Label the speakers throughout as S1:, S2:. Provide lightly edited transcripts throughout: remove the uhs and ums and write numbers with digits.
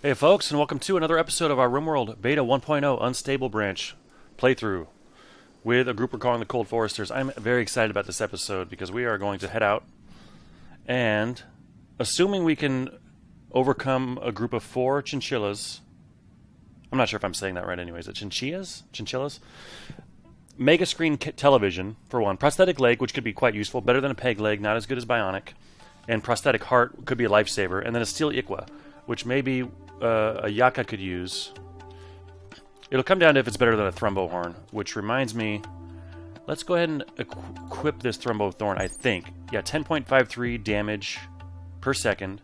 S1: Hey folks, and welcome to another episode of our Rimworld Beta 1.0 Unstable Branch playthrough with a group we're calling the Cold Foresters. I'm very excited about this episode because we are going to head out and, assuming we can overcome a group of 4 chinchillas, I'm not sure if I'm saying that right anyways, chinchillas? Chinchillas? Mega screen television, for one. Prosthetic leg, which could be quite useful, better than a peg leg, not as good as bionic. And prosthetic heart could be a lifesaver. And then a steel Iqua, which maybe a Yaka could use. It'll come down to if it's better than a Thrumbo Horn, which reminds me, let's go ahead and equip this Thrumbo Thorn, I think. Yeah, 10.53 damage per second.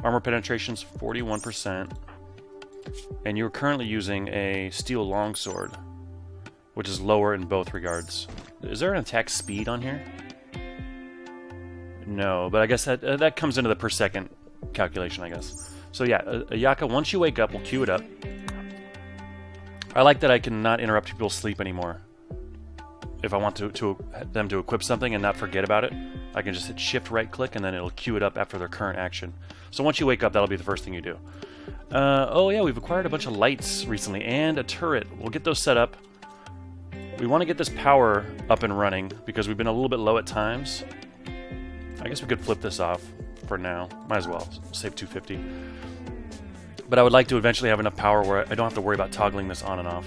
S1: Armor penetration's 41%. And you're currently using a steel longsword, which is lower in both regards. Is there an attack speed on here? No, but I guess that comes into the per second calculation, I guess. So yeah, a Yaka, once you wake up, we'll queue it up. I like that I can not interrupt people's sleep anymore. If I want them to equip something and not forget about it, I can just hit shift right click and then it'll queue it up after their current action. So once you wake up, that'll be the first thing you do. Oh yeah, we've acquired a bunch of lights recently and a turret. We'll get those set up. We want to get this power up and running because we've been a little bit low at times. I guess we could flip this off for now. Might as well. Save 250. But I would like to eventually have enough power where I don't have to worry about toggling this on and off.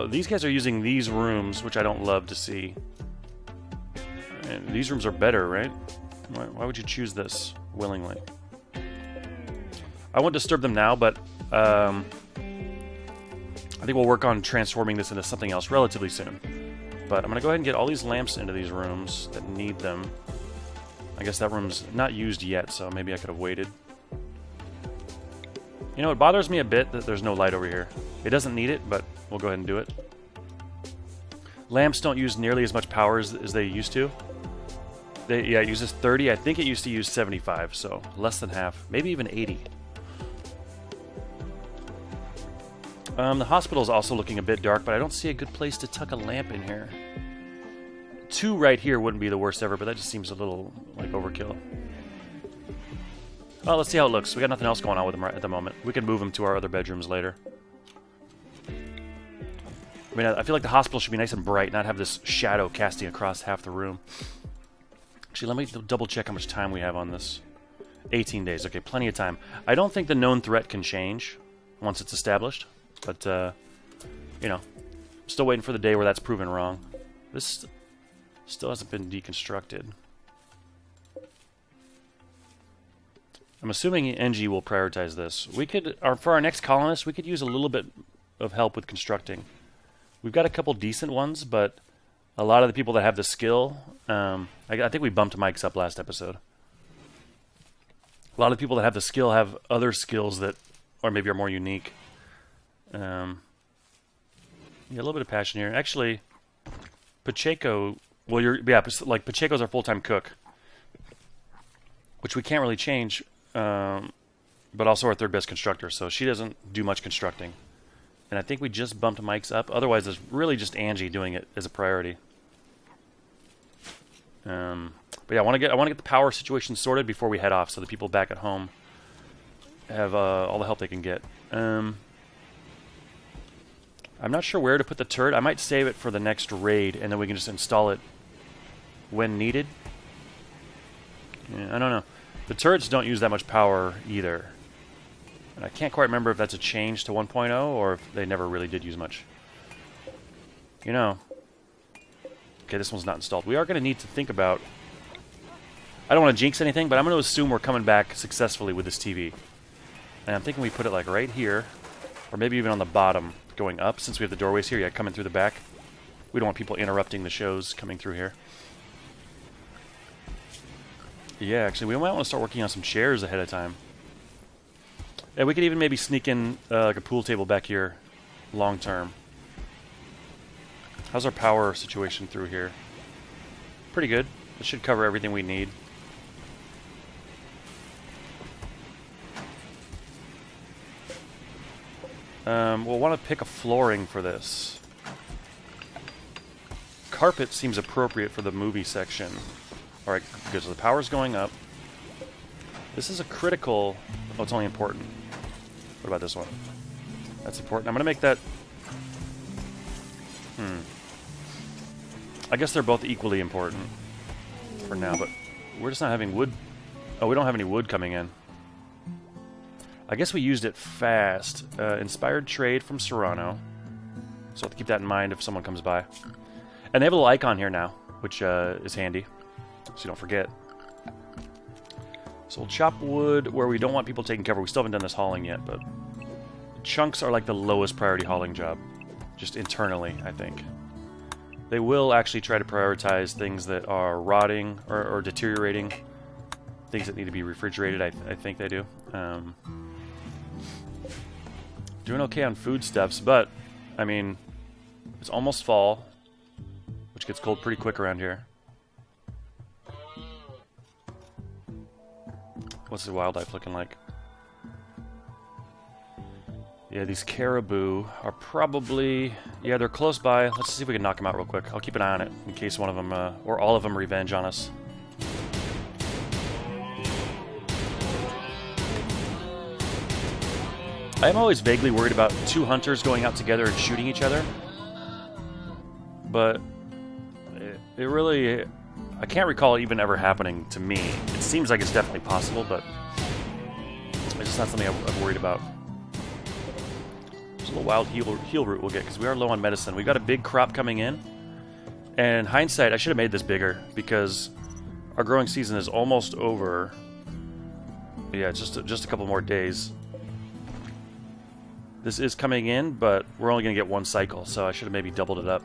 S1: These guys are using these rooms, which I don't love to see. And these rooms are better, right? Why would you choose this willingly? I won't disturb them now, but I think we'll work on transforming this into something else relatively soon. But I'm going to go ahead and get all these lamps into these rooms that need them. I guess that room's not used yet, so maybe I could have waited. You know, it bothers me a bit that there's no light over here. It doesn't need it, but we'll go ahead and do it. Lamps don't use nearly as much power as they used to. Yeah, it uses 30. I think it used to use 75, so less than half. Maybe even 80. The hospital is also looking a bit dark, but I don't see a good place to tuck a lamp in here. 2 right here wouldn't be the worst ever, but that just seems a little like overkill. Well, let's see how it looks. We got nothing else going on with them right at the moment. We can move them to our other bedrooms later. I mean, I feel like the hospital should be nice and bright, not have this shadow casting across half the room. Actually, let me double check how much time we have on this. 18 days. Okay, plenty of time. I don't think the known threat can change once it's established. But, you know, still waiting for the day where that's proven wrong. This still hasn't been deconstructed. I'm assuming NG will prioritize this. We could, for our next colonist, we could use a little bit of help with constructing. We've got a couple decent ones, but a lot of the people that have the skill, I think we bumped Mike's up last episode. A lot of the people that have the skill have other skills that, or maybe are more unique. Yeah, a little bit of passion here. Actually, Pacheco, well, like Pacheco's our full-time cook, which we can't really change, but also our third best constructor, so she doesn't do much constructing. And I think we just bumped Mike's up. Otherwise, it's really just Angie doing it as a priority. But yeah, I want to get the power situation sorted before we head off, so the people back at home have all the help they can get. I'm not sure where to put the turret. I might save it for the next raid, and then we can just install it when needed. Yeah, I don't know. The turrets don't use that much power either. And I can't quite remember if that's a change to 1.0 or if they never really did use much. You know. Okay, this one's not installed. We are going to need to think about... I don't want to jinx anything, but I'm going to assume we're coming back successfully with this TV. And I'm thinking we put it like right here, or maybe even on the bottom. Going up, since we have the doorways here, yeah, coming through the back. We don't want people interrupting the shows coming through here. Yeah, actually, we might want to start working on some chairs ahead of time. Yeah, we could even maybe sneak in like a pool table back here, long term. How's our power situation through here? Pretty good. It should cover everything we need. We'll want to pick a flooring for this. Carpet seems appropriate for the movie section. Alright, good, so the power's going up. This is a critical Oh, it's only important. What about this one? That's important. I'm going to make that... I guess they're both equally important for now, but we're just not having wood. Oh, we don't have any wood coming in. I guess we used it fast. Inspired trade from Serrano. So I'll have to keep that in mind if someone comes by. And they have a little icon here now, which is handy, so you don't forget. So we'll chop wood where we don't want people taking cover. We still haven't done this hauling yet, but chunks are like the lowest priority hauling job, just internally, I think. They will actually try to prioritize things that are rotting or deteriorating, things that need to be refrigerated. I think they do. Doing okay on foodstuffs, but I mean, it's almost fall, which gets cold pretty quick around here. What's the wildlife looking like? Yeah, these caribou are probably... Yeah, they're close by. Let's see if we can knock them out real quick. I'll keep an eye on it in case one of them, or all of them, revenge on us. I am always vaguely worried about two hunters going out together and shooting each other. But it really... I can't recall it even ever happening to me. It seems like it's definitely possible, but it's just not something I'm worried about. There's a little wild heal root we'll get, because we are low on medicine. We've got a big crop coming in. And hindsight, I should have made this bigger, because our growing season is almost over. Yeah, just a couple more days. This is coming in, but we're only going to get one cycle, so I should have maybe doubled it up.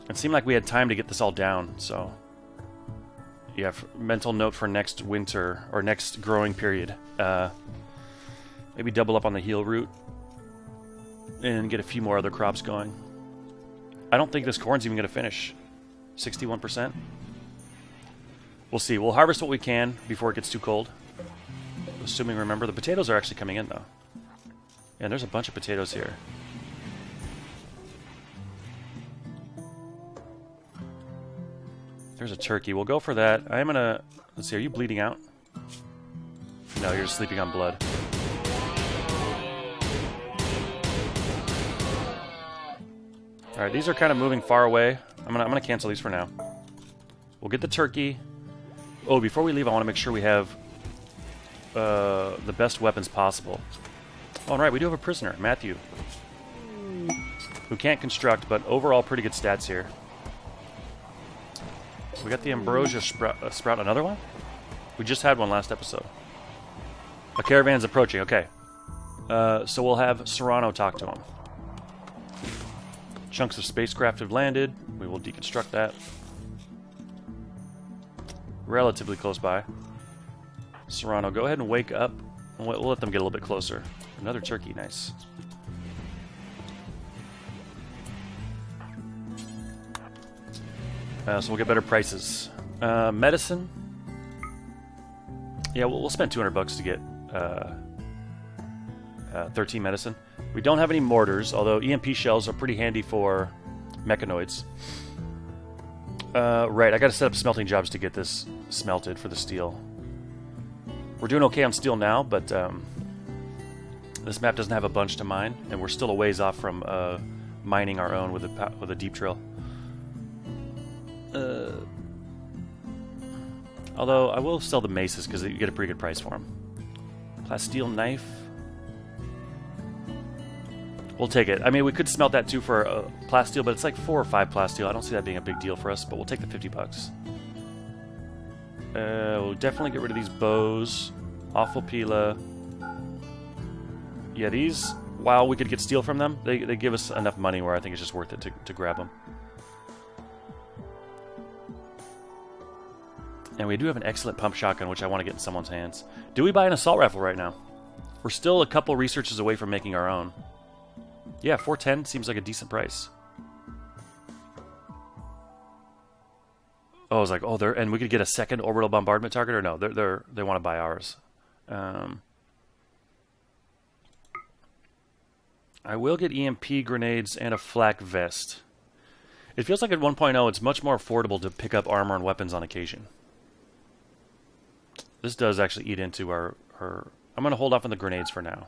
S1: It seemed like we had time to get this all down, so... Yeah, mental note for next winter, or next growing period. Maybe double up on the heal root, and get a few more other crops going. I don't think this corn's even going to finish. 61%? We'll see. We'll harvest what we can before it gets too cold. Assuming, remember, the potatoes are actually coming in, though. And there's a bunch of potatoes here. There's a turkey. We'll go for that. I am gonna... Let's see, are you bleeding out? No, you're just sleeping on blood. Alright, these are kind of moving far away. I'm gonna cancel these for now. We'll get the turkey. Oh, before we leave, I want to make sure we have the best weapons possible. All right, we do have a prisoner, Matthew, who can't construct, but overall pretty good stats here. We got the ambrosia sprout. Another one? We just had one last episode. A caravan's approaching. Okay. So we'll have Serrano talk to him. Chunks of spacecraft have landed. We will deconstruct that. Relatively close by. Serrano, go ahead and wake up. We'll let them get a little bit closer. Another turkey, nice. So we'll get better prices. Medicine. Yeah, we'll spend 200 bucks to get 13 medicine. We don't have any mortars, although EMP shells are pretty handy for mechanoids. Right, I gotta set up smelting jobs to get this smelted for the steel. We're doing okay on steel now, but this map doesn't have a bunch to mine, and we're still a ways off from mining our own with a deep drill. Although I will sell the maces because you get a pretty good price for them. Plasteel knife. We'll take it. I mean, we could smelt that too for plasteel, but it's like 4 or 5 plasteel. I don't see that being a big deal for us, but we'll take the 50 bucks. We'll definitely get rid of these bows. Awful Pila. Yeah, these, while we could get steel from them, they give us enough money where I think it's just worth it to grab them. And we do have an excellent pump shotgun, which I want to get in someone's hands. Do we buy an assault rifle right now? We're still a couple researches away from making our own. Yeah, 410 seems like a decent price. Oh, I was like, oh, and we could get a second orbital bombardment target, or no? They want to buy ours. I will get EMP grenades and a flak vest. It feels like at 1.0 it's much more affordable to pick up armor and weapons on occasion. This does actually eat into our Or I'm going to hold off on the grenades for now.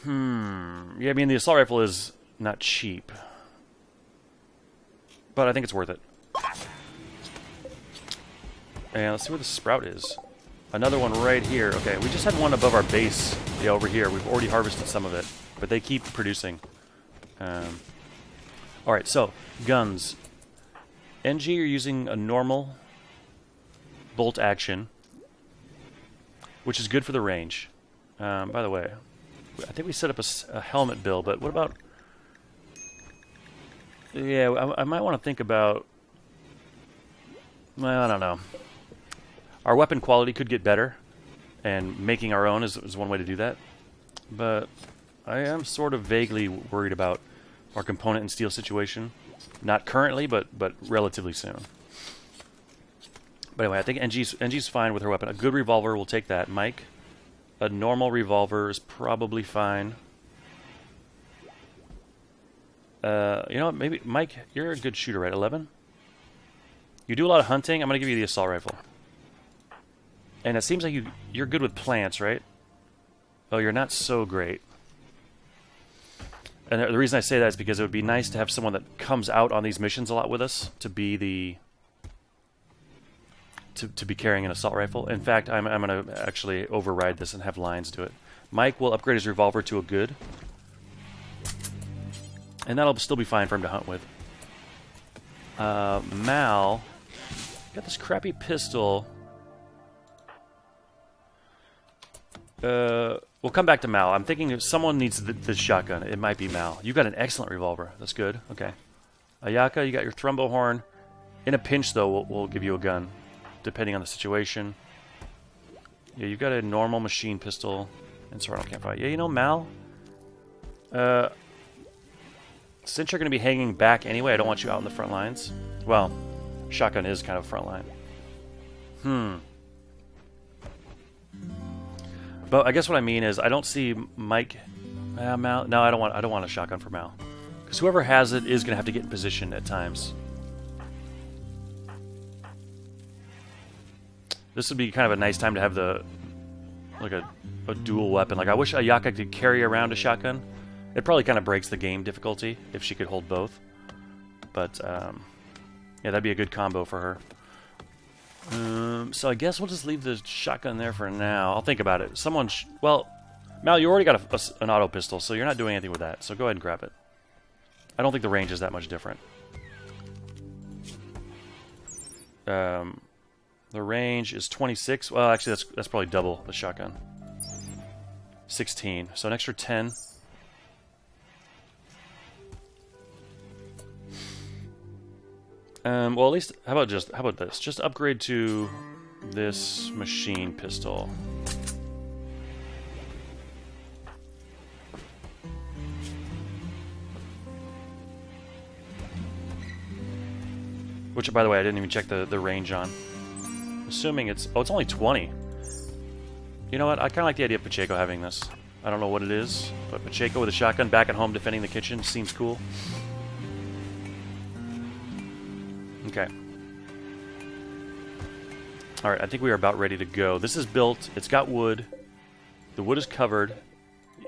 S1: Yeah, I mean, the assault rifle is not cheap. But I think it's worth it. And let's see where the sprout is. Another one right here. Okay, we just had one above our base. Yeah, over here. We've already harvested some of it. But they keep producing. Alright, so, guns. NG, you're using a normal bolt action, which is good for the range. By the way, I think we set up a helmet build, but what about... Yeah, I might want to think about... Well, I don't know. Our weapon quality could get better, and making our own is one way to do that. But I am sort of vaguely worried about our component and steel situation. Not currently, but relatively soon. But anyway, I think NG's fine with her weapon. A good revolver, we'll take that. Mike, a normal revolver is probably fine. You know what, maybe... Mike, you're a good shooter, right? 11? You do a lot of hunting. I'm going to give you the assault rifle. And it seems like you're good with plants, right? Oh, you're not so great. And the reason I say that is because it would be nice to have someone that comes out on these missions a lot with us to be the... To be carrying an assault rifle. In fact, I'm going to actually override this and have Lions do it. Mike will upgrade his revolver to a good. And that'll still be fine for him to hunt with. Mal... Got this crappy pistol. We'll come back to Mal. I'm thinking if someone needs the shotgun, it might be Mal. You got an excellent revolver. That's good. Okay. Ayaka, you got your thrumbo horn. In a pinch, though, we'll give you a gun, depending on the situation. Yeah, you've got a normal machine pistol. And Serrano can't fight. Yeah, you know, Mal. Since you're going to be hanging back anyway, I don't want you out in the front lines. Well, shotgun is kind of front line. But I guess what I mean is I don't see Mike... Mal... No, I don't want a shotgun for Mal. Because whoever has it is going to have to get in position at times. This would be kind of a nice time to have the... Like a dual weapon. Like, I wish Ayaka could carry around a shotgun. It probably kind of breaks the game difficulty if she could hold both. But, yeah, that'd be a good combo for her. So I guess we'll just leave the shotgun there for now. I'll think about it. Someone... Well, Mal, you already got an auto pistol, so you're not doing anything with that. So go ahead and grab it. I don't think the range is that much different. The range is 26. Well, actually, that's probably double the shotgun. 16. So an extra 10. Well, at least, how about this? Just upgrade to this machine pistol. Which, by the way, I didn't even check the range on. Assuming it's... Oh, it's only 20. You know what? I kind of like the idea of Pacheco having this. I don't know what it is, but Pacheco with a shotgun back at home defending the kitchen seems cool. Okay. Alright, I think we are about ready to go. This is built. It's got wood. The wood is covered.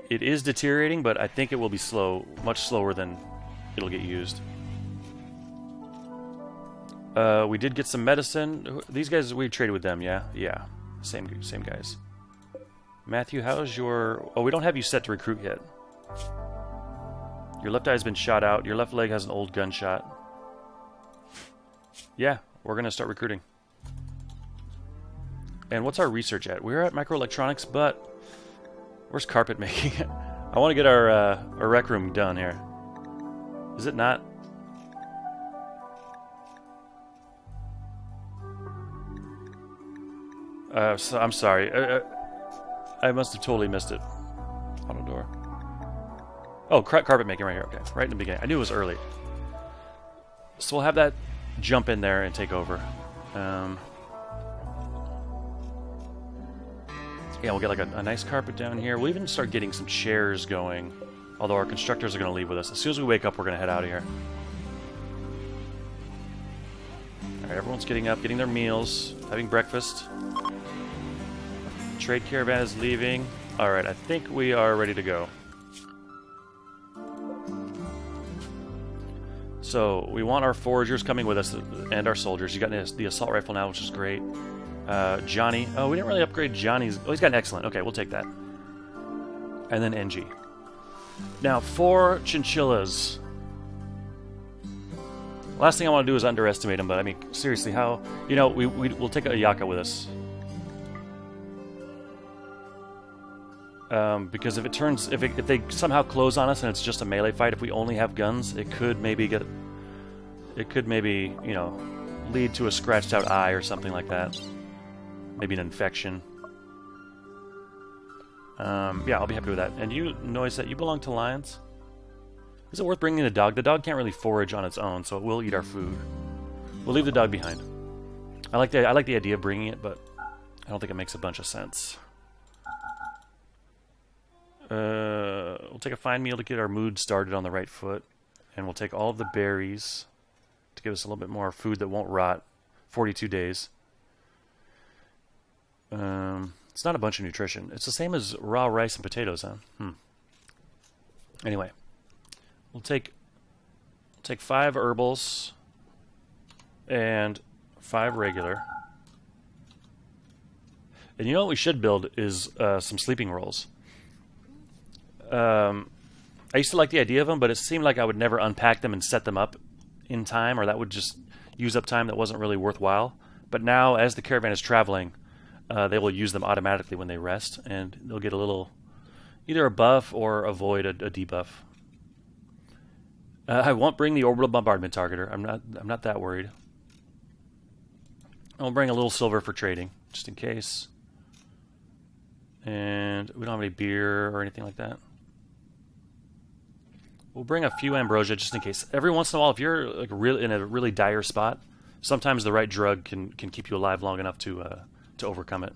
S1: It is deteriorating, but I think it will be slow. Much slower than it'll get used. We did get some medicine. These guys, we traded with them, yeah? Yeah. Same guys. Matthew, how's your... Oh, we don't have you set to recruit yet. Your left eye's been shot out. Your left leg has an old gunshot. Yeah, we're going to start recruiting. And what's our research at? We're at microelectronics, but where's carpet making? I want to get our rec room done here. Is it not? So, I'm sorry. I must have totally missed it. Auto door. Oh, carpet making right here. Okay, right in the beginning. I knew it was early. So we'll have that jump in there and take over. Yeah, we'll get like a nice carpet down here. We'll even start getting some chairs going. Although our constructors are going to leave with us. As soon as we wake up, we're going to head out of here. Alright, everyone's getting up, getting their meals, having breakfast. Trade caravan is leaving. Alright, I think we are ready to go. So, we want our foragers coming with us and our soldiers. You got the assault rifle now, which is great. Johnny. Oh, we didn't really upgrade Johnny's. Oh, he's got an excellent. Okay, we'll take that. And then NG. Now, 4 chinchillas. Last thing I want to do is underestimate them, but I mean, seriously, how... You know, we'll take a Yaka with us. Because if it turns... If they somehow close on us and it's just a melee fight, if we only have guns, it could maybe get... It could maybe, you know, lead to a scratched out eye or something like that. Maybe an infection. Yeah, I'll be happy with that. And you, Noise, you belong to lions? Is it worth bringing the dog? The dog can't really forage on its own, so it will eat our food. We'll leave the dog behind. I like the idea of bringing it, but I don't think it makes a bunch of sense. We'll take a fine meal to get our mood started on the right foot, and we'll take all of the berries to give us a little bit more food that won't rot. 42 days. It's not a bunch of nutrition. It's the same as raw rice and potatoes, huh? Anyway. We'll take 5 herbals and 5 regular. And you know what we should build is some sleeping rolls. I used to like the idea of them, but it seemed like I would never unpack them and set them up in time, or that would just use up time that wasn't really worthwhile. But now, as the caravan is traveling, they will use them automatically when they rest, and they'll get a little, either a buff or avoid a debuff. I won't bring the orbital bombardment targeter. I'm not that worried. I'll bring a little silver for trading, just in case. And we don't have any beer or anything like that. We'll bring a few ambrosia just in case. Every once in a while, if you're like in a really dire spot, sometimes the right drug can keep you alive long enough to overcome it.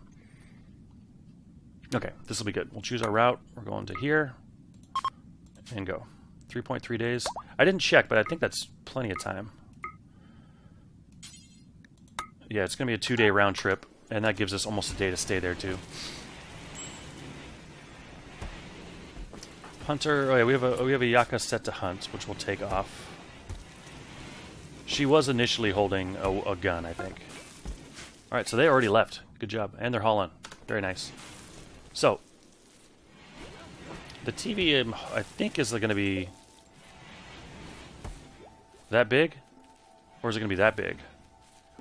S1: Okay, this will be good. We'll choose our route. We're going to here and go. 3.3 days. I didn't check, but I think that's plenty of time. Yeah, it's going to be a 2-day round trip, and that gives us almost a day to stay there, too. Hunter... Oh, yeah, we have a Yaka set to hunt, which we'll take off. She was initially holding a gun, I think. Alright, so they already left. Good job. And they're hauling. Very nice. So, the TV, I think, is going to be... that big? Or is it going to be that big?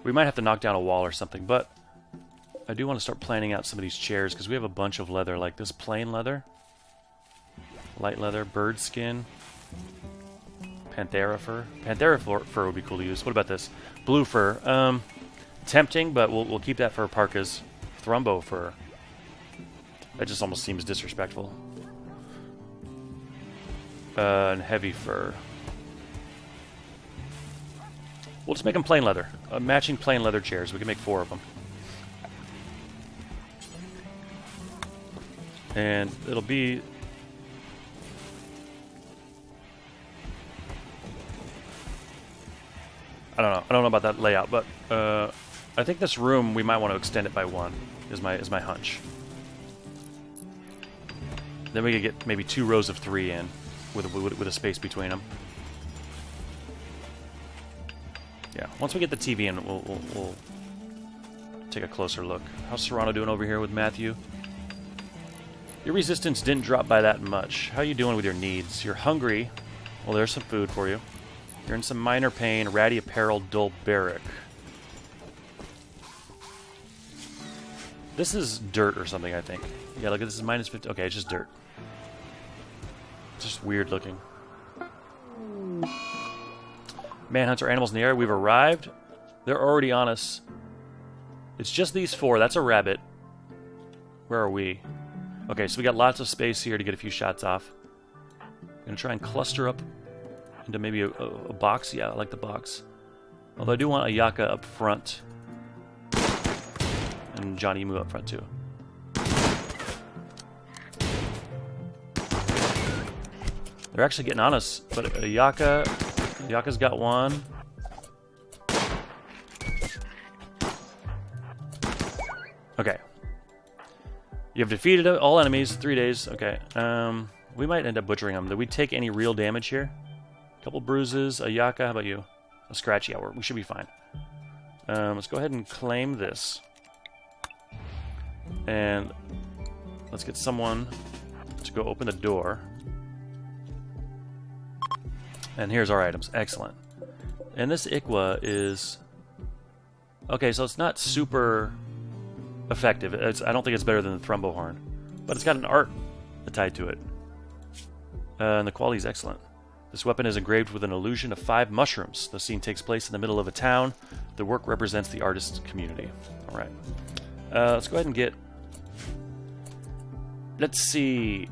S1: We might have to knock down a wall or something, but I do want to start planning out some of these chairs because we have a bunch of leather, like this plain leather, light leather, bird skin, panthera fur. Panthera fur would be cool to use. What about this? Blue fur. Tempting, but we'll keep that for parkas. Thrumbo fur. That just almost seems disrespectful. And heavy fur. We'll just make them plain leather. Matching plain leather chairs. We can make 4 of them. And it'll be... I don't know about that layout, but I think this room we might want to extend it by 1. Is my hunch. Then we could get maybe 2 rows of 3 in with a space between them. Yeah, once we get the TV in, we'll take a closer look. How's Serrano doing over here with Matthew? Your resistance didn't drop by that much. How are you doing with your needs? You're hungry. Well, there's some food for you. You're in some minor pain. Ratty apparel, dull barrack. This is dirt or something, I think. Yeah, look at this. Is minus 50. Okay, it's just dirt. It's just weird looking. Manhunter animals in the air. We've arrived. They're already on us. It's just these 4. That's a rabbit. Where are we? Okay, so we got lots of space here to get a few shots off. I'm going to try and cluster up into maybe a box. Yeah, I like the box. Although I do want a Yaka up front. And Johnny Emu up front, too. They're actually getting on us, but a Yaka's got 1. Okay. You have defeated all enemies. 3 days. Okay. We might end up butchering them. Did we take any real damage here? A couple bruises. A Yaka. How about you? A scratch. Yeah, we should be fine. Let's go ahead and claim this. And let's get someone to go open the door. And here's our items. Excellent. And this Ikwa is... Okay, so it's not super effective. I don't think it's better than the Thrumbo Horn. But it's got an art tied to it. And the quality is excellent. This weapon is engraved with an illusion of 5 mushrooms. The scene takes place in the middle of a town. The work represents the artist's community. Alright. Let's go ahead and get... Let's see...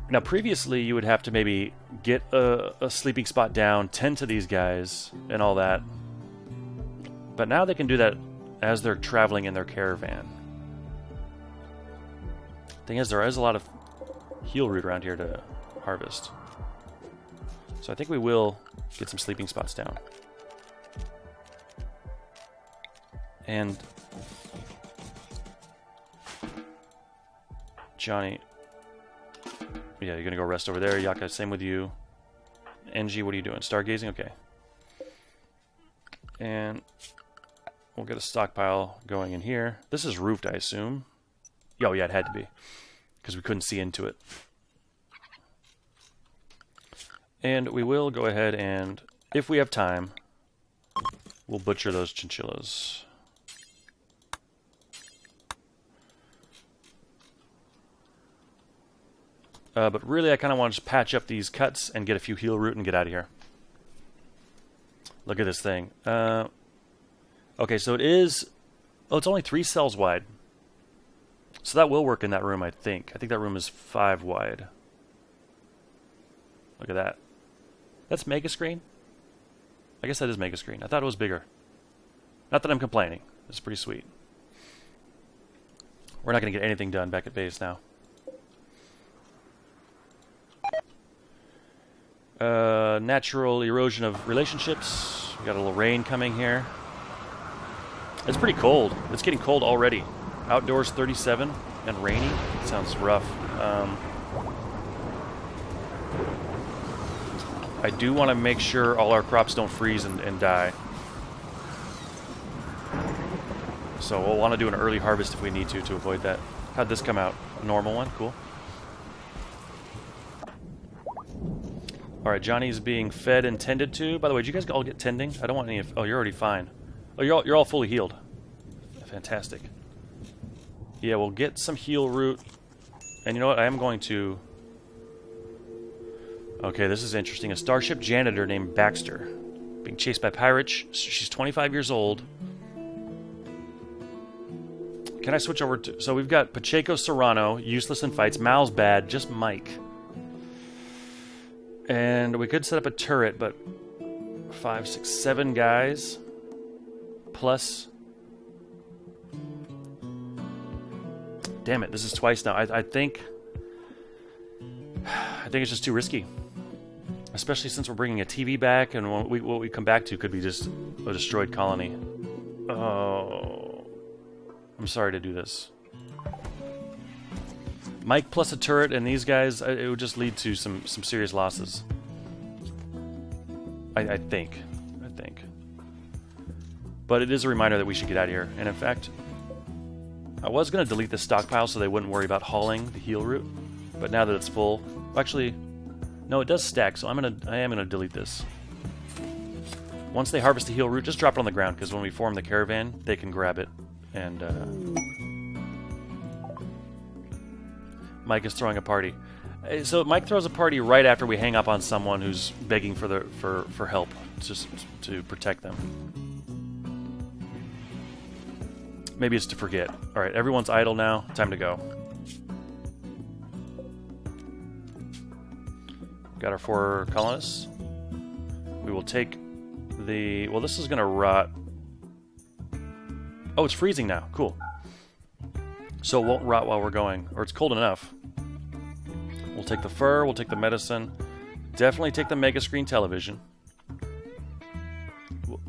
S1: Now, previously, you would have to maybe get a sleeping spot down, tend to these guys, and all that. But now they can do that as they're traveling in their caravan. Thing is, there is a lot of heal root around here to harvest. So I think we will get some sleeping spots down. And... Johnny... Yeah, you're gonna go rest over there. Yaka, same with you. NG, what are you doing? Stargazing? Okay. And we'll get a stockpile going in here. This is roofed, I assume. Oh, yeah, it had to be. Because we couldn't see into it. And we will go ahead and, if we have time, we'll butcher those chinchillas. But really, I kind of want to just patch up these cuts and get a few heal root and get out of here. Look at this thing. Okay, so it is... Oh, it's only 3 cells wide. So that will work in that room, I think. I think that room is 5 wide. Look at that. That's Mega Screen? I guess that is Mega Screen. I thought it was bigger. Not that I'm complaining. It's pretty sweet. We're not going to get anything done back at base now. Natural erosion of relationships. We got a little rain coming here. It's pretty cold. It's getting cold already. Outdoors 37 and rainy. Sounds rough. I do want to make sure all our crops don't freeze and die. So we'll want to do an early harvest if we need to avoid that. How'd this come out? A normal one? Cool. Alright, Johnny's being fed and tended to. By the way, did you guys all get tending? I don't want any of... Oh, you're already fine. Oh, you're all fully healed. Fantastic. Yeah, we'll get some heal root. And you know what? I am going to... Okay, this is interesting. A starship janitor named Baxter. Being chased by pirates. She's 25 years old. Can I switch over to... So we've got Pacheco Serrano, useless in fights. Mal's bad, just Mike. And we could set up a turret, but 5, 6, 7 guys plus. Damn it! This is twice now. I think it's just too risky, especially since we're bringing a TV back, and what we come back to could be just a destroyed colony. Oh, I'm sorry to do this. Mike plus a turret and these guys, it would just lead to some serious losses. I think. But it is a reminder that we should get out of here. And in fact, I was going to delete this stockpile so they wouldn't worry about hauling the heal root. But now that it's full... Actually, no, it does stack, so I am gonna delete this. Once they harvest the heal root, just drop it on the ground, because when we form the caravan, they can grab it. And, Mike is throwing a party. So Mike throws a party right after we hang up on someone who's begging for help, just to protect them. Maybe it's to forget. All right, everyone's idle now. Time to go. Got our 4 colonists. We will take the... Well, this is going to rot. Oh, it's freezing now. Cool. So it won't rot while we're going. Or it's cold enough. We'll take the fur. We'll take the medicine. Definitely take the mega screen television.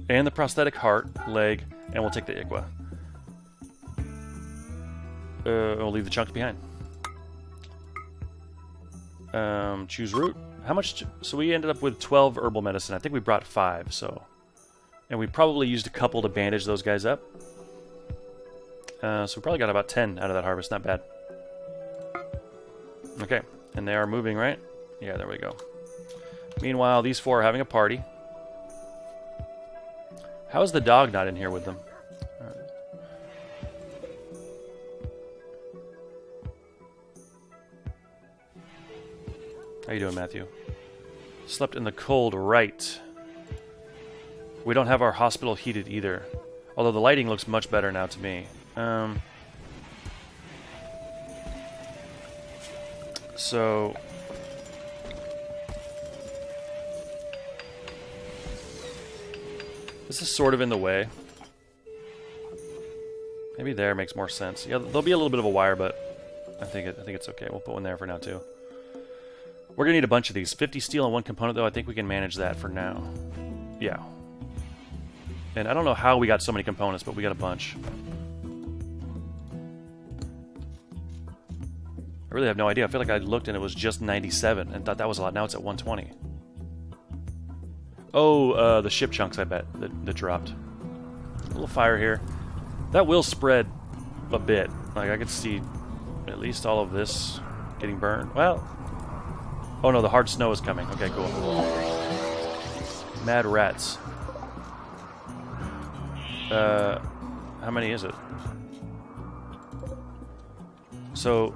S1: And the prosthetic heart, leg. And we'll take the Ikwa. we'll leave the chunks behind. Choose route. How much? So we ended up with 12 herbal medicine. I think we brought 5, so... And we probably used a couple to bandage those guys up. So we probably got about 10 out of that harvest. Not bad. Okay. And they are moving, right? Yeah, there we go. Meanwhile, these 4 are having a party. How is the dog not in here with them? How you doing, Matthew? Slept in the cold, right. We don't have our hospital heated either. Although the lighting looks much better now to me. So... This is sort of in the way. Maybe there makes more sense. Yeah, there'll be a little bit of a wire, but I think it's okay. We'll put one there for now, too. We're going to need a bunch of these. 50 steel and 1 component, though. I think we can manage that for now. Yeah. And I don't know how we got so many components, but we got a bunch. I really have no idea. I feel like I looked and it was just 97 and thought that was a lot. Now it's at 120. Oh, the ship chunks, I bet, that dropped. A little fire here. That will spread a bit. Like, I could see at least all of this getting burned. Well... Oh no, the hard snow is coming. Okay, cool. Mad rats. How many is it? So,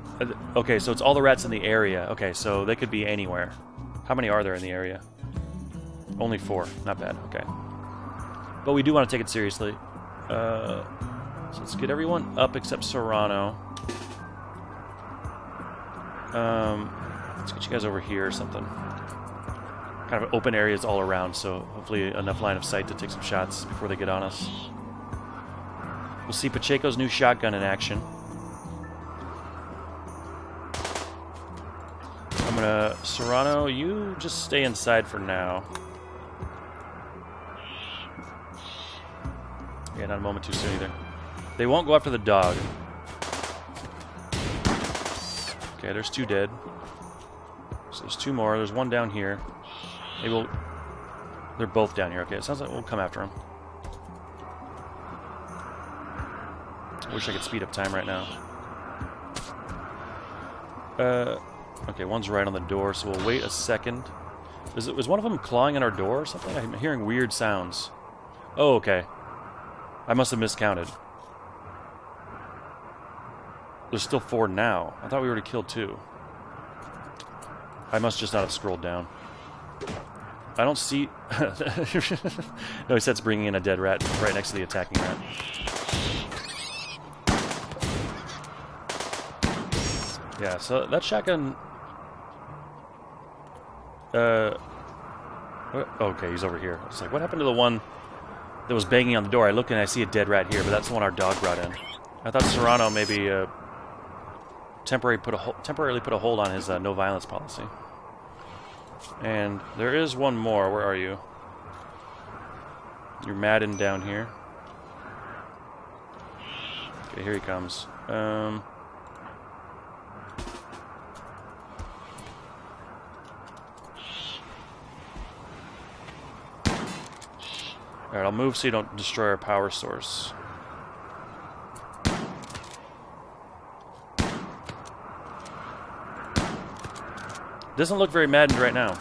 S1: okay, so it's all the rats in the area. Okay, so they could be anywhere. How many are there in the area? Only 4. Not bad. Okay. But we do want to take it seriously. So let's get everyone up except Serrano. Let's get you guys over here or something. Kind of open areas all around, so hopefully enough line of sight to take some shots before they get on us. We'll see Pacheco's new shotgun in action. I'm gonna... Serrano, you just stay inside for now. Yeah, not a moment too soon either. They won't go after the dog. Okay, there's 2 dead. So there's 2 more. There's 1 down here. Maybe we'll... They're both down here. Okay, it sounds like we'll come after them. I wish I could speed up time right now. Okay, one's right on the door, so we'll wait a second. Is one of them clawing on our door or something? I'm hearing weird sounds. Oh, okay. I must have miscounted. There's still 4 now. I thought we already killed 2. I must just not have scrolled down. I don't see... No, he said it's bringing in a dead rat right next to the attacking rat. Yeah, so that shotgun... Okay, he's over here. It's like, what happened to the one that was banging on the door? I look and I see a dead rat here, but that's the one our dog brought in. I thought Serrano maybe temporarily put a hold on his no violence policy. And there is one more. Where are you? You're Madden down here. Okay, here he comes. Alright, I'll move so you don't destroy our power source. Doesn't look very maddened right now.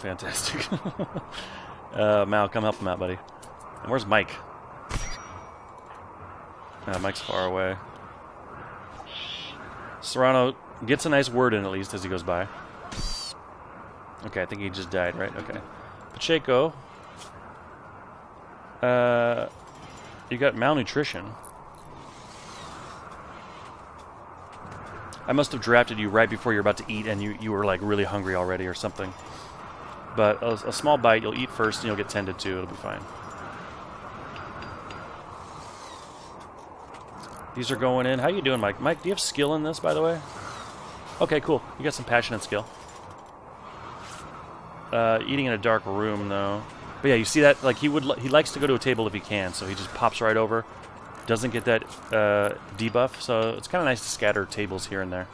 S1: Fantastic. Mal, come help him out, buddy. And where's Mike? Mike's far away. Serrano gets a nice word in at least as he goes by. Okay, I think he just died, right? Okay. Pacheco. You got malnutrition. I must have drafted you right before you're about to eat and you were like really hungry already or something. But a small bite, you'll eat first and you'll get tended to. It'll be fine. These are going in. How you doing, Mike? Mike, do you have skill in this, by the way? Okay, cool. You got some passion and skill. Eating in a dark room, though. But yeah, you see that? Like, he likes to go to a table if he can, so he just pops right over. Doesn't get that debuff, so it's kind of nice to scatter tables here and there.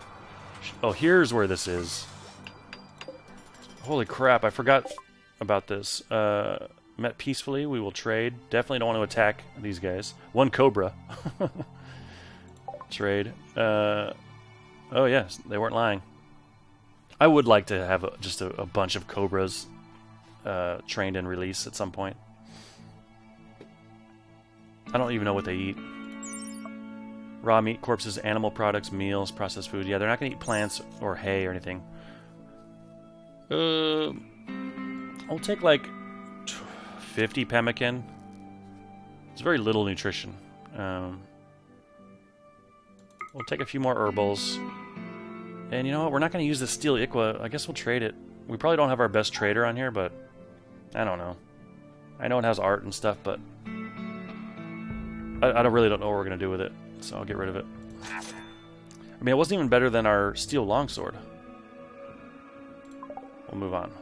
S1: Oh, here's where this is. Holy crap, I forgot about this. Met peacefully, we will trade. Definitely don't want to attack these guys. One Cobra. Trade. Oh yes, they weren't lying. I would like to have just a bunch of Cobras trained and released at some point. I don't even know what they eat. Raw meat, corpses, animal products, meals, processed food. Yeah, they're not going to eat plants or hay or anything. I'll take like 50 pemmican. It's very little nutrition. We'll take a few more herbals. And you know what? We're not going to use the steel Iqua. I guess we'll trade it. We probably don't have our best trader on here, but I don't know. I know it has art and stuff, but I really don't know what we're going to do with it, so I'll get rid of it. I mean, it wasn't even better than our steel longsword. We'll move on.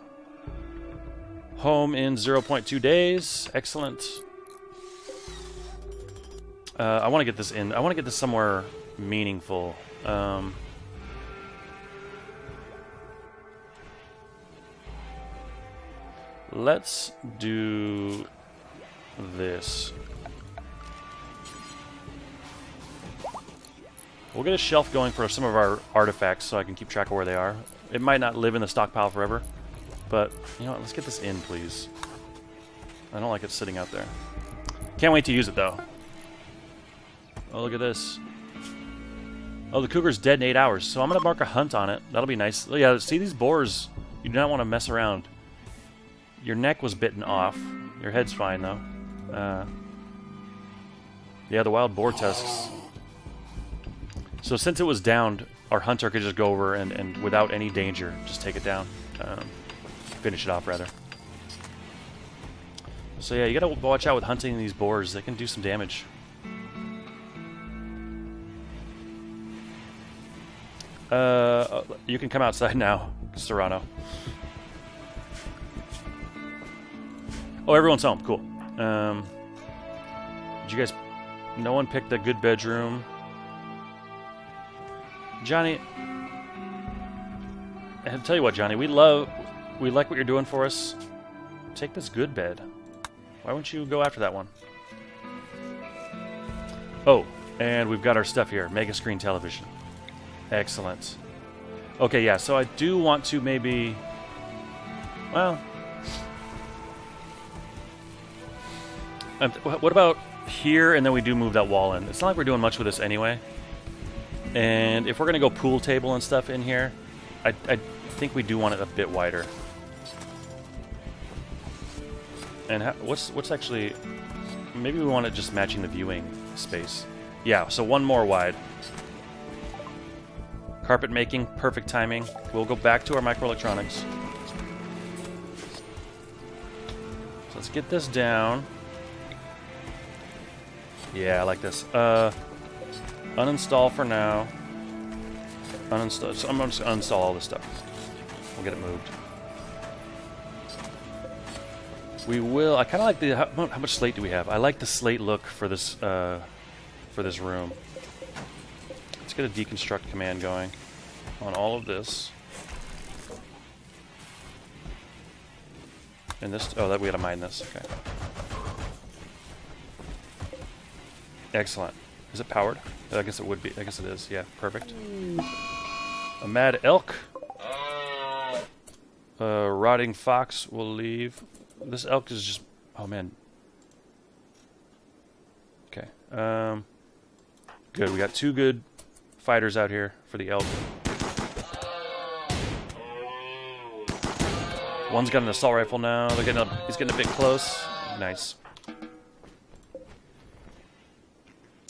S1: Home in 0.2 days. Excellent. I want to get this in. I want to get this somewhere meaningful. Let's do this. We'll get a shelf going for some of our artifacts so I can keep track of where they are. It might not live in the stockpile forever, but you know what? Let's get this in, please. I don't like it sitting out there. Can't wait to use it, though. Oh, look at this. Oh, the cougar's dead in 8 hours, so I'm going to mark a hunt on it. That'll be nice. Oh, yeah, see these boars? You do not want to mess around. Your neck was bitten off. Your head's fine, though. Yeah, the wild boar tusks. So since it was downed, our hunter could just go over and without any danger, just take it down. Finish it off, rather. So yeah, you gotta watch out with hunting these boars. They can do some damage. You can come outside now, Serrano. Oh, everyone's home. Cool. Did you guys... No one picked a good bedroom. Johnny... I have to tell you what, Johnny. We like what you're doing for us. Take this good bed. Why wouldn't you go after that one? Oh, and we've got our stuff here. Mega screen television. Excellent. Okay, yeah, so I do want to maybe... Well... what about here, and then we do move that wall in? It's not like we're doing much with this anyway. And if we're going to go pool table and stuff in here, I think we do want it a bit wider. And what's actually... Maybe we want it just matching the viewing space. Yeah, so one more wide. Carpet making, perfect timing. We'll go back to our microelectronics. So let's get this down. Yeah, I like this. Uninstall for now. Uninstall. So I'm just gonna uninstall all this stuff. We'll get it moved. We will. I kind of like the. How much slate do we have? I like the slate look for this room. Let's get a deconstruct command going on all of this. And this. Oh, that we gotta mine this. Okay. Excellent. Is it powered? I guess it would be. I guess it is. Yeah, perfect. A mad elk. A rotting fox will leave. This elk is just... Oh, man. Okay. Good. We got two good fighters out here for the elk. One's got an assault rifle now. He's getting a bit close. Nice.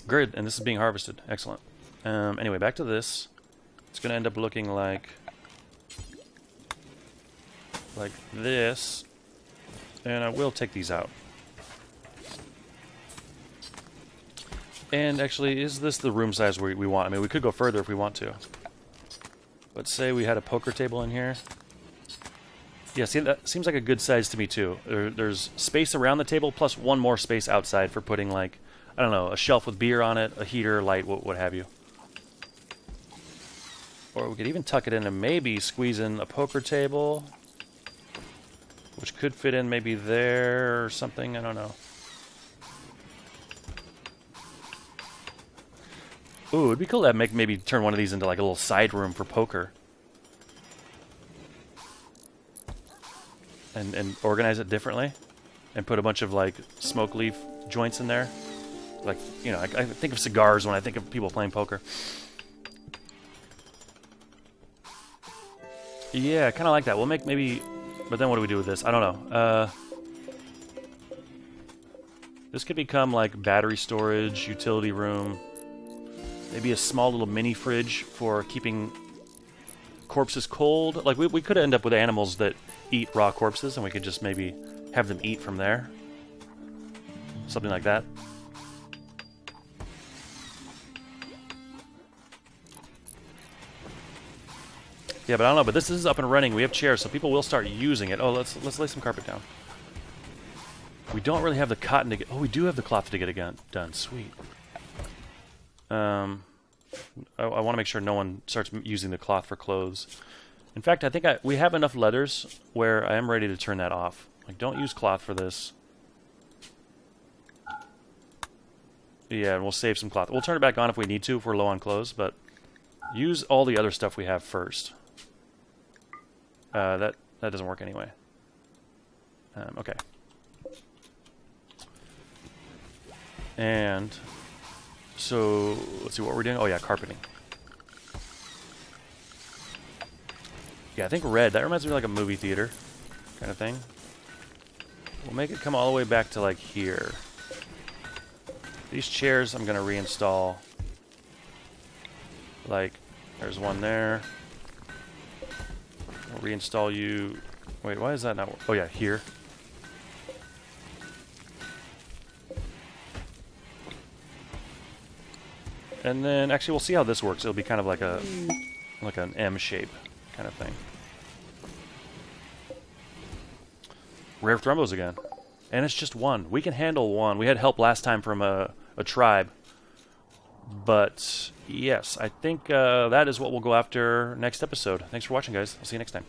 S1: Good, and this is being harvested. Excellent. Anyway, back to this. It's going to end up looking like this. And I will take these out. And actually, is this the room size we want? I mean, we could go further if we want to. But say we had a poker table in here. Yeah, see, that seems like a good size to me, too. There's space around the table, plus one more space outside for putting, like, I don't know, a shelf with beer on it, a heater, light, what have you. Or we could even tuck it in and maybe squeeze in a poker table, which could fit in maybe there or something, I don't know. Ooh, it'd be cool to maybe turn one of these into like a little side room for poker. And organize it differently. And put a bunch of like smoke leaf joints in there. Like, you know, I think of cigars when I think of people playing poker. Yeah, I kind of like that. We'll make maybe... But then what do we do with this? I don't know. This could become like battery storage, utility room. Maybe a small little mini fridge for keeping corpses cold. Like, we could end up with animals that eat raw corpses, and we could just maybe have them eat from there. Something like that. Yeah, but I don't know. But this is up and running. We have chairs, so people will start using it. Oh, let's lay some carpet down. We don't really have the cotton to get... Oh, we do have the cloth to get it done. Sweet. I want to make sure no one starts using the cloth for clothes. In fact, I think we have enough leathers where I am ready to turn that off. Like, don't use cloth for this. Yeah, and we'll save some cloth. We'll turn it back on if we need to, if we're low on clothes, but use all the other stuff we have first. That doesn't work anyway. Okay. And so let's see what we're doing. Oh yeah, carpeting. Yeah, I think red. That reminds me of like a movie theater kind of thing. We'll make it come all the way back to like here. These chairs I'm gonna reinstall. Like, there's one there. We'll reinstall you. Wait, why is that not? Oh yeah, here. And then, actually, we'll see how this works. It'll be kind of like an M shape kind of thing. Rare Thrumbos again. And it's just one. We can handle one. We had help last time from a tribe. But, yes, I think that is what we'll go after next episode. Thanks for watching, guys. I'll see you next time.